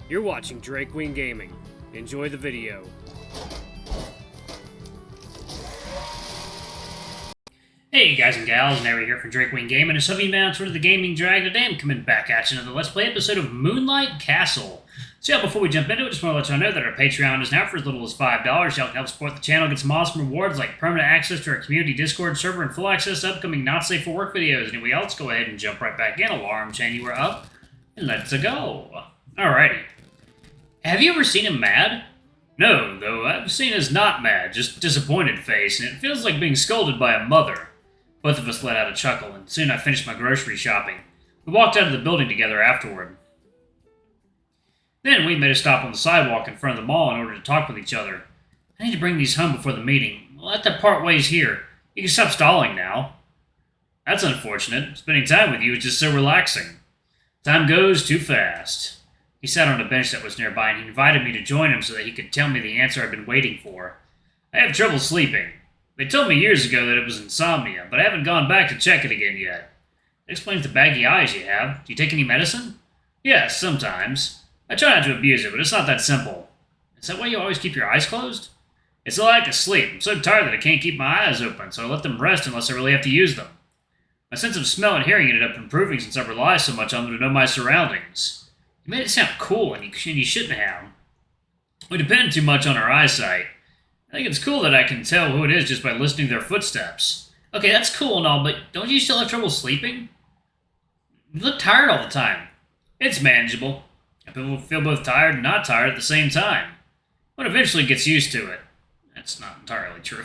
You're watching Drake Wing Gaming. Enjoy the video. Hey guys and gals, Nary here from Drake Wing Gaming, and some of you mounts of the gaming drag today. I'm coming back at you another Let's Play episode of Moonlight Castle. So yeah, before we jump into it, just want to let y'all know that our Patreon is now for as little as $5. Y'all can help support the channel, get some awesome rewards like permanent access to our community Discord server and full access to upcoming not safe for work videos. Anyway else, go ahead and jump right back in. Alarm chain, you were up, and let's go. Alrighty. Have you ever seen him mad? No, though I've seen his not mad, just disappointed face, and it feels like being scolded by a mother. Both of us let out a chuckle, and soon I finished my grocery shopping. We walked out of the building together afterward. Then we made a stop on the sidewalk in front of the mall in order to talk with each other. I need to bring these home before the meeting. We'll have to part ways here. You can stop stalling now. That's unfortunate. Spending time with you is just so relaxing. Time goes too fast. He sat on a bench that was nearby, and he invited me to join him so that he could tell me the answer I've been waiting for. I have trouble sleeping. They told me years ago that it was insomnia, but I haven't gone back to check it again yet. It explains the baggy eyes you have. Do you take any medicine? Yes, sometimes. I try not to abuse it, but it's not that simple. Is that why you always keep your eyes closed? It's a lack of sleep. I'm so tired that I can't keep my eyes open, so I let them rest unless I really have to use them. My sense of smell and hearing ended up improving since I rely so much on them to know my surroundings. You made it sound cool, and you shouldn't have. We depend too much on our eyesight. I think it's cool that I can tell who it is just by listening to their footsteps. Okay, that's cool and all, but don't you still have trouble sleeping? You look tired all the time. It's manageable. People feel both tired and not tired at the same time. One eventually gets used to it. That's not entirely true.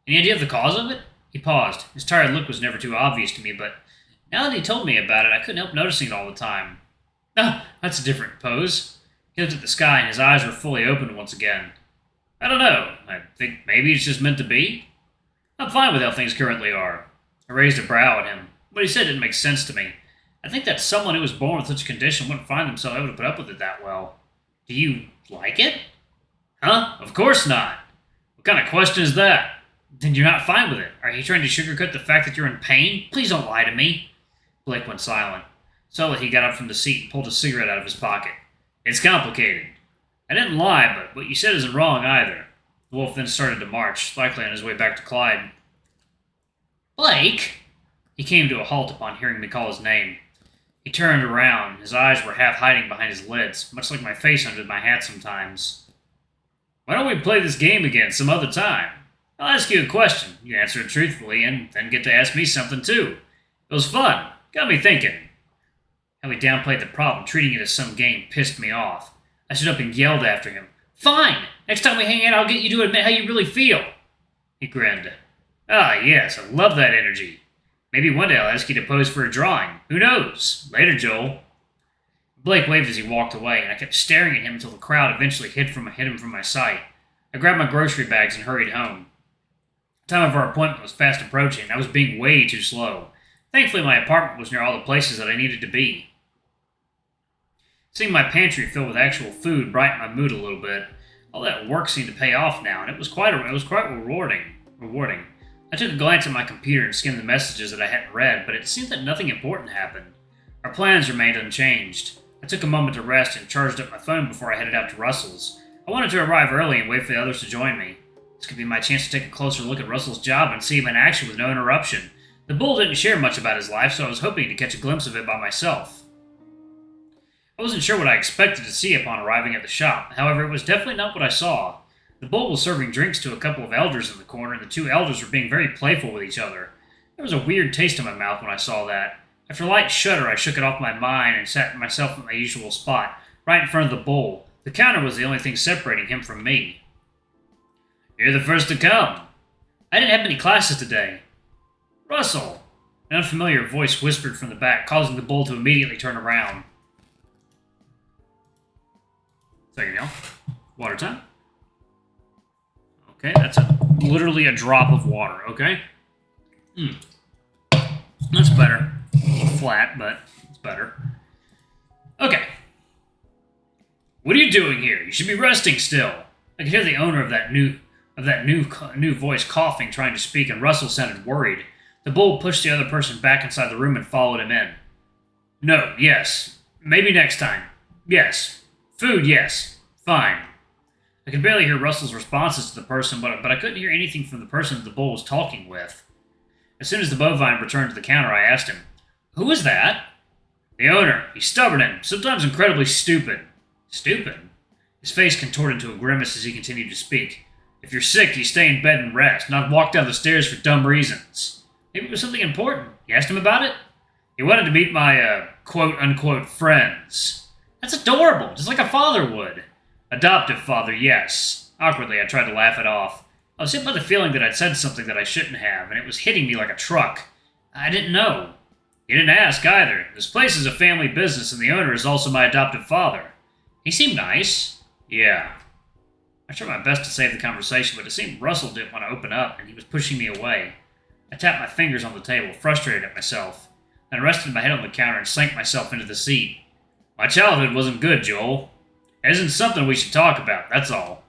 Any idea of the cause of it? He paused. His tired look was never too obvious to me, but now that he told me about it, I couldn't help noticing it all the time. Oh, that's a different pose. He looked at the sky and his eyes were fully opened once again. I don't know. I think maybe it's just meant to be. I'm fine with how things currently are. I raised a brow at him. What he said didn't make sense to me. I think that someone who was born with such a condition wouldn't find themselves able to put up with it that well. Do you like it? Huh? Of course not. What kind of question is that? Then you're not fine with it. Are you trying to sugarcoat the fact that you're in pain? Please don't lie to me. Blake went silent. Slowly he got up from the seat and pulled a cigarette out of his pocket. It's complicated. I didn't lie, but what you said isn't wrong either. The wolf then started to march, likely on his way back to Clyde. Blake! He came to a halt upon hearing me call his name. He turned around. His eyes were half hiding behind his lids, much like my face under my hat sometimes. Why don't we play this game again some other time? I'll ask you a question. You answer it truthfully, and then get to ask me something too. It was fun. Got me thinking. How he downplayed the problem, treating it as some game, pissed me off. I stood up and yelled after him. Fine! Next time we hang out, I'll get you to admit how you really feel. He grinned. Ah, yes, I love that energy. Maybe one day I'll ask you to pose for a drawing. Who knows? Later, Joel. Blake waved as he walked away, and I kept staring at him until the crowd eventually hid him from my sight. I grabbed my grocery bags and hurried home. The time of our appointment was fast approaching, and I was being way too slow. Thankfully, my apartment was near all the places that I needed to be. Seeing my pantry filled with actual food brightened my mood a little bit. All that work seemed to pay off now, and it was quite rewarding. I took a glance at my computer and skimmed the messages that I hadn't read, but it seemed that nothing important happened. Our plans remained unchanged. I took a moment to rest and charged up my phone before I headed out to Russell's. I wanted to arrive early and wait for the others to join me. This could be my chance to take a closer look at Russell's job and see him in action with no interruption. The bull didn't share much about his life, so I was hoping to catch a glimpse of it by myself. I wasn't sure what I expected to see upon arriving at the shop. However, it was definitely not what I saw. The bull was serving drinks to a couple of elders in the corner, and the two elders were being very playful with each other. There was a weird taste in my mouth when I saw that. After a light shudder, I shook it off my mind and sat myself in my usual spot, right in front of the bull. The counter was the only thing separating him from me. You're the first to come. I didn't have any classes today. Russell! An unfamiliar voice whispered from the back, causing the bull to immediately turn around. Second, y'all. Water time. Okay, that's literally a drop of water, okay? That's better. A little flat, but it's better. Okay. What are you doing here? You should be resting still. I could hear the owner of that new voice coughing, trying to speak, and Russell sounded worried. The bull pushed the other person back inside the room and followed him in. No, yes. Maybe next time. Yes. Food, yes. Fine. I could barely hear Russell's responses to the person, but I couldn't hear anything from the person the bull was talking with. As soon as the bovine returned to the counter, I asked him, "Who is that?" "The owner. He's stubborn and sometimes incredibly stupid." "Stupid?" His face contorted into a grimace as he continued to speak. "If you're sick, you stay in bed and rest, not walk down the stairs for dumb reasons." Maybe it was something important. You asked him about it? He wanted to meet my, quote-unquote friends. That's adorable, just like a father would. Adoptive father, yes. Awkwardly, I tried to laugh it off. I was hit by the feeling that I'd said something that I shouldn't have, and it was hitting me like a truck. I didn't know. He didn't ask, either. This place is a family business, and the owner is also my adoptive father. He seemed nice. Yeah. I tried my best to save the conversation, but it seemed Russell didn't want to open up, and he was pushing me away. I tapped my fingers on the table, frustrated at myself. Then I rested my head on the counter and sank myself into the seat. My childhood wasn't good, Joel. It isn't something we should talk about, that's all.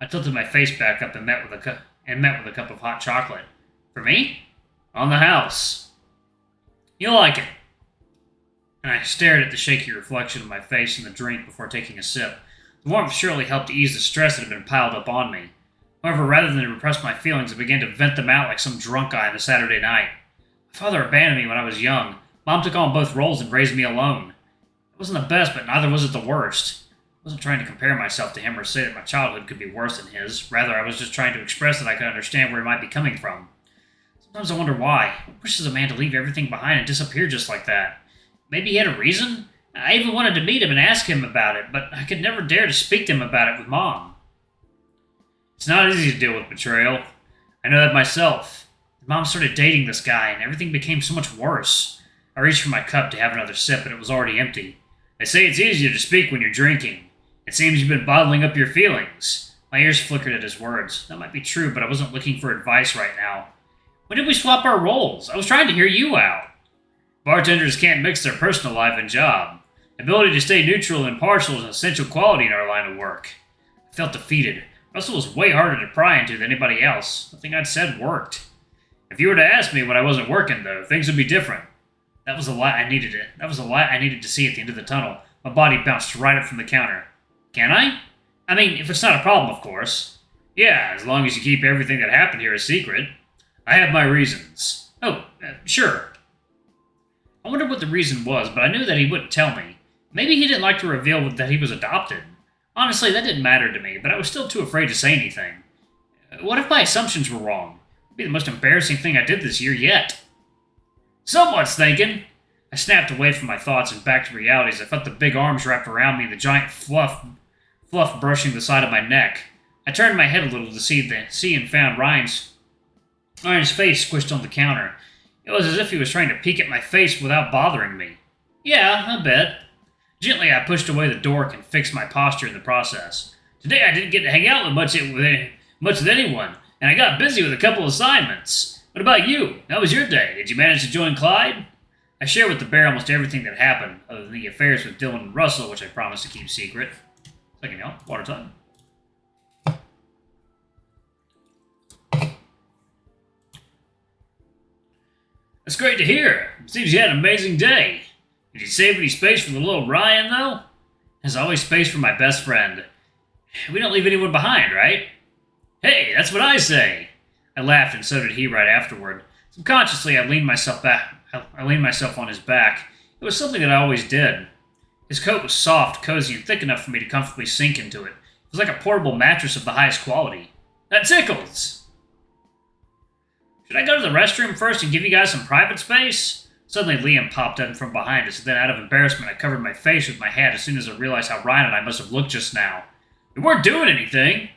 I tilted my face back up and met with a cup of hot chocolate. For me? On the house. You'll like it. And I stared at the shaky reflection of my face in the drink before taking a sip. The warmth surely helped to ease the stress that had been piled up on me. However, rather than repress my feelings, I began to vent them out like some drunk guy on a Saturday night. My father abandoned me when I was young. Mom took on both roles and raised me alone. It wasn't the best, but neither was it the worst. I wasn't trying to compare myself to him or say that my childhood could be worse than his. Rather, I was just trying to express that I could understand where he might be coming from. Sometimes I wonder why. What pushes a man to leave everything behind and disappear just like that? Maybe he had a reason? I even wanted to meet him and ask him about it, but I could never dare to speak to him about it with Mom. It's not easy to deal with betrayal. I know that myself. Mom started dating this guy, and everything became so much worse. I reached for my cup to have another sip, but it was already empty. They say it's easier to speak when you're drinking. It seems you've been bottling up your feelings. My ears flickered at his words. That might be true, but I wasn't looking for advice right now. When did we swap our roles? I was trying to hear you out. Bartenders can't mix their personal life and job. The ability to stay neutral and impartial is an essential quality in our line of work. I felt defeated. Russell was way harder to pry into than anybody else. Nothing I'd said worked. If you were to ask me when I wasn't working, though, things would be different. That was the light I needed. That was the light I needed to see at the end of the tunnel. My body bounced right up from the counter. Can I? I mean, if it's not a problem, of course. Yeah, as long as you keep everything that happened here a secret. I have my reasons. Oh, sure. I wondered what the reason was, but I knew that he wouldn't tell me. Maybe he didn't like to reveal that he was adopted. Honestly, that didn't matter to me, but I was still too afraid to say anything. What if my assumptions were wrong? It'd be the most embarrassing thing I did this year yet. Someone's thinking. I snapped away from my thoughts and back to reality as I felt the big arms wrapped around me and the giant fluff brushing the side of my neck. I turned my head a little to see and found Ryan's face squished on the counter. It was as if he was trying to peek at my face without bothering me. Yeah, I bet. Gently, I pushed away the dork and fixed my posture in the process. Today, I didn't get to hang out with much with anyone, and I got busy with a couple assignments. What about you? How was your day? Did you manage to join Clyde? I shared with the bear almost everything that happened, other than the affairs with Dylan and Russell, which I promised to keep secret. Second, y'all. Water time. That's great to hear. It seems you had an amazing day. Did you save any space for the little Ryan, though? There's always space for my best friend. We don't leave anyone behind, right? Hey, that's what I say. I laughed, and so did he right afterward. Subconsciously, I leaned myself on his back. It was something that I always did. His coat was soft, cozy, and thick enough for me to comfortably sink into it. It was like a portable mattress of the highest quality. That tickles! Should I go to the restroom first and give you guys some private space? Suddenly, Liam popped in from behind us, and then out of embarrassment, I covered my face with my hat as soon as I realized how Ryan and I must have looked just now. We weren't doing anything.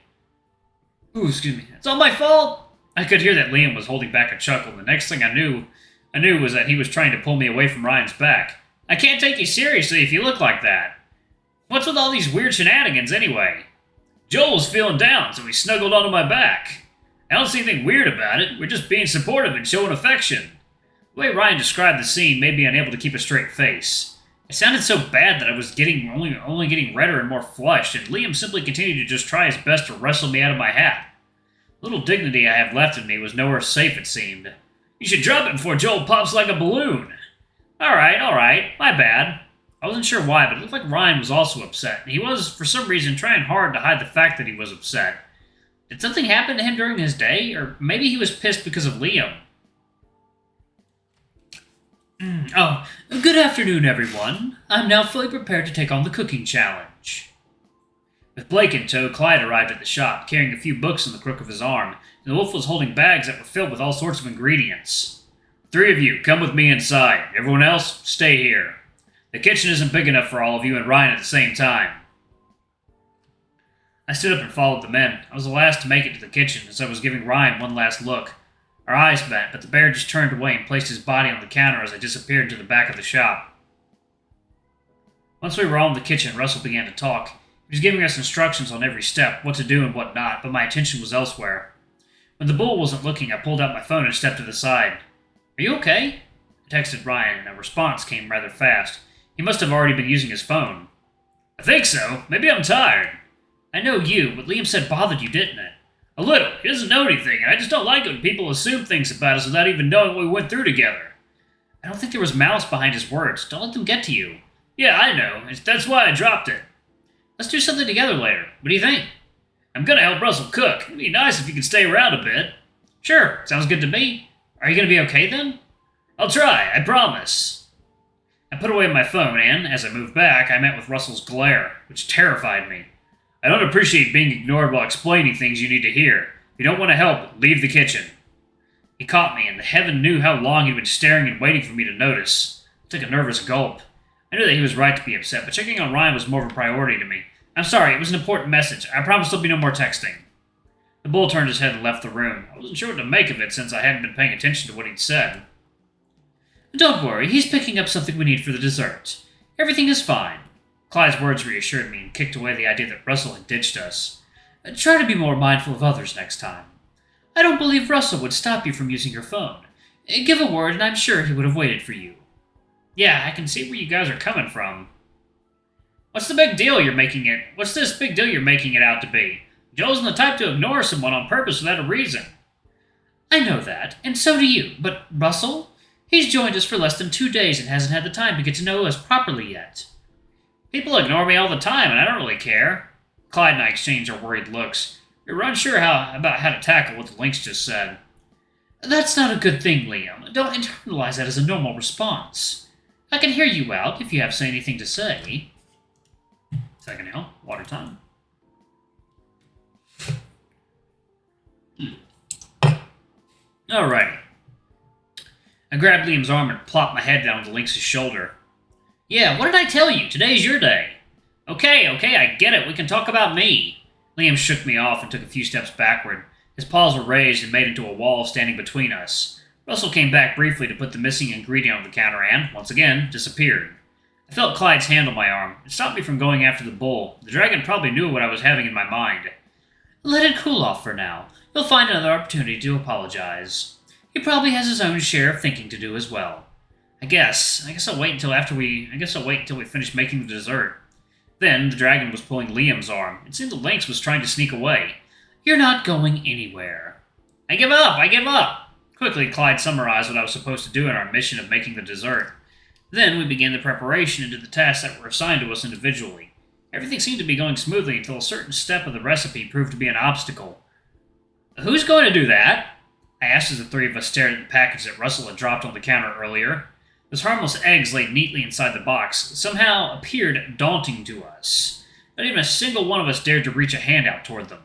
Ooh, excuse me. It's all my fault. I could hear that Liam was holding back a chuckle, and the next thing I knew was that he was trying to pull me away from Ryan's back. I can't take you seriously if you look like that. What's with all these weird shenanigans, anyway? Joel was feeling down, so he snuggled onto my back. I don't see anything weird about it. We're just being supportive and showing affection. The way Ryan described the scene made me unable to keep a straight face. It sounded so bad that I was only getting redder and more flushed, and Liam simply continued to just try his best to wrestle me out of my hat. The little dignity I have left in me was nowhere safe, it seemed. You should drop it before Joel pops like a balloon. All right, my bad. I wasn't sure why, but it looked like Ryan was also upset, and he was, for some reason, trying hard to hide the fact that he was upset. Did something happen to him during his day, or maybe he was pissed because of Liam? Oh, good afternoon, everyone. I'm now fully prepared to take on the cooking challenge. With Blake in tow, Clyde arrived at the shop, carrying a few books in the crook of his arm, and the wolf was holding bags that were filled with all sorts of ingredients. 3 of you, come with me inside. Everyone else, stay here. The kitchen isn't big enough for all of you and Ryan at the same time. I stood up and followed the men. I was the last to make it to the kitchen, as I was giving Ryan one last look. Our eyes met, but the bear just turned away and placed his body on the counter as I disappeared into the back of the shop. Once we were all in the kitchen, Russell began to talk. He was giving us instructions on every step, what to do and what not, but my attention was elsewhere. When the bull wasn't looking, I pulled out my phone and stepped to the side. Are you okay? I texted Ryan, and a response came rather fast. He must have already been using his phone. I think so. Maybe I'm tired. I know you, but Liam said bothered you, didn't it? A little. He doesn't know anything, and I just don't like it when people assume things about us without even knowing what we went through together. I don't think there was malice behind his words. Don't let them get to you. Yeah, I know. That's why I dropped it. Let's do something together later. What do you think? I'm gonna help Russell cook. It'd be nice if you could stay around a bit. Sure, sounds good to me. Are you gonna be okay then? I'll try, I promise. I put away my phone and, as I moved back, I met with Russell's glare, which terrified me. I don't appreciate being ignored while explaining things you need to hear. If you don't want to help, leave the kitchen. He caught me, and the heaven knew how long he'd been staring and waiting for me to notice. I took a nervous gulp. I knew that he was right to be upset, but checking on Ryan was more of a priority to me. I'm sorry, it was an important message. I promise there'll be no more texting. The bull turned his head and left the room. I wasn't sure what to make of it since I hadn't been paying attention to what he'd said. Don't worry, he's picking up something we need for the dessert. Everything is fine. Clyde's words reassured me and kicked away the idea that Russell had ditched us. Try to be more mindful of others next time. I don't believe Russell would stop you from using your phone. Give a word and I'm sure he would have waited for you. Yeah, I can see where you guys are coming from. What's this big deal you're making it out to be? Joel's the type to ignore someone on purpose without a reason. I know that, and so do you, but Russell? He's joined us for less than 2 days and hasn't had the time to get to know us properly yet. People ignore me all the time, and I don't really care. Clyde and I exchanged our worried looks. We were unsure about how to tackle what the lynx just said. That's not a good thing, Liam. Don't internalize that as a normal response. I can hear you out if you have anything to say. Second hill, water time. Alrighty. I grabbed Liam's arm and plopped my head down on the lynx's shoulder. Yeah, what did I tell you? Today's your day. Okay, I get it. We can talk about me. Liam shook me off and took a few steps backward. His paws were raised and made into a wall standing between us. Russell came back briefly to put the missing ingredient on the counter and, once again, disappeared. I felt Clyde's hand on my arm. It stopped me from going after the bull. The dragon probably knew what I was having in my mind. Let it cool off for now. You'll find another opportunity to apologize. He probably has his own share of thinking to do as well. I guess I'll wait until we finish making the dessert. Then the dragon was pulling Liam's arm. It seemed the lynx was trying to sneak away. You're not going anywhere. I give up! Quickly, Clyde summarized what I was supposed to do in our mission of making the dessert. Then we began the preparation into the tasks that were assigned to us individually. Everything seemed to be going smoothly until a certain step of the recipe proved to be an obstacle. Who's going to do that? I asked as the 3 of us stared at the package that Russell had dropped on the counter earlier. Those harmless eggs laid neatly inside the box somehow appeared daunting to us. Not even a single one of us dared to reach a hand out toward them.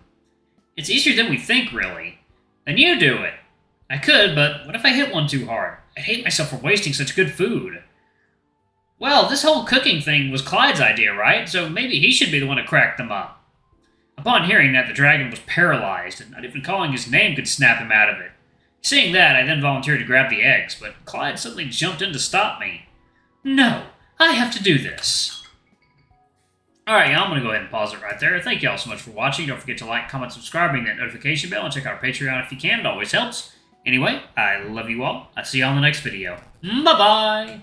It's easier than we think, really. Then you do it. I could, but what if I hit one too hard? I'd hate myself for wasting such good food. Well, this whole cooking thing was Clyde's idea, right? So maybe he should be the one to crack them up. Upon hearing that, the dragon was paralyzed, and not even calling his name could snap him out of it. Seeing that, I then volunteered to grab the eggs, but Clyde suddenly jumped in to stop me. No, I have to do this. Alright, y'all, I'm going to go ahead and pause it right there. Thank y'all so much for watching. Don't forget to like, comment, subscribe, ring that notification bell, and check out our Patreon if you can. It always helps. Anyway, I love you all. I'll see you all in the next video. Bye-bye!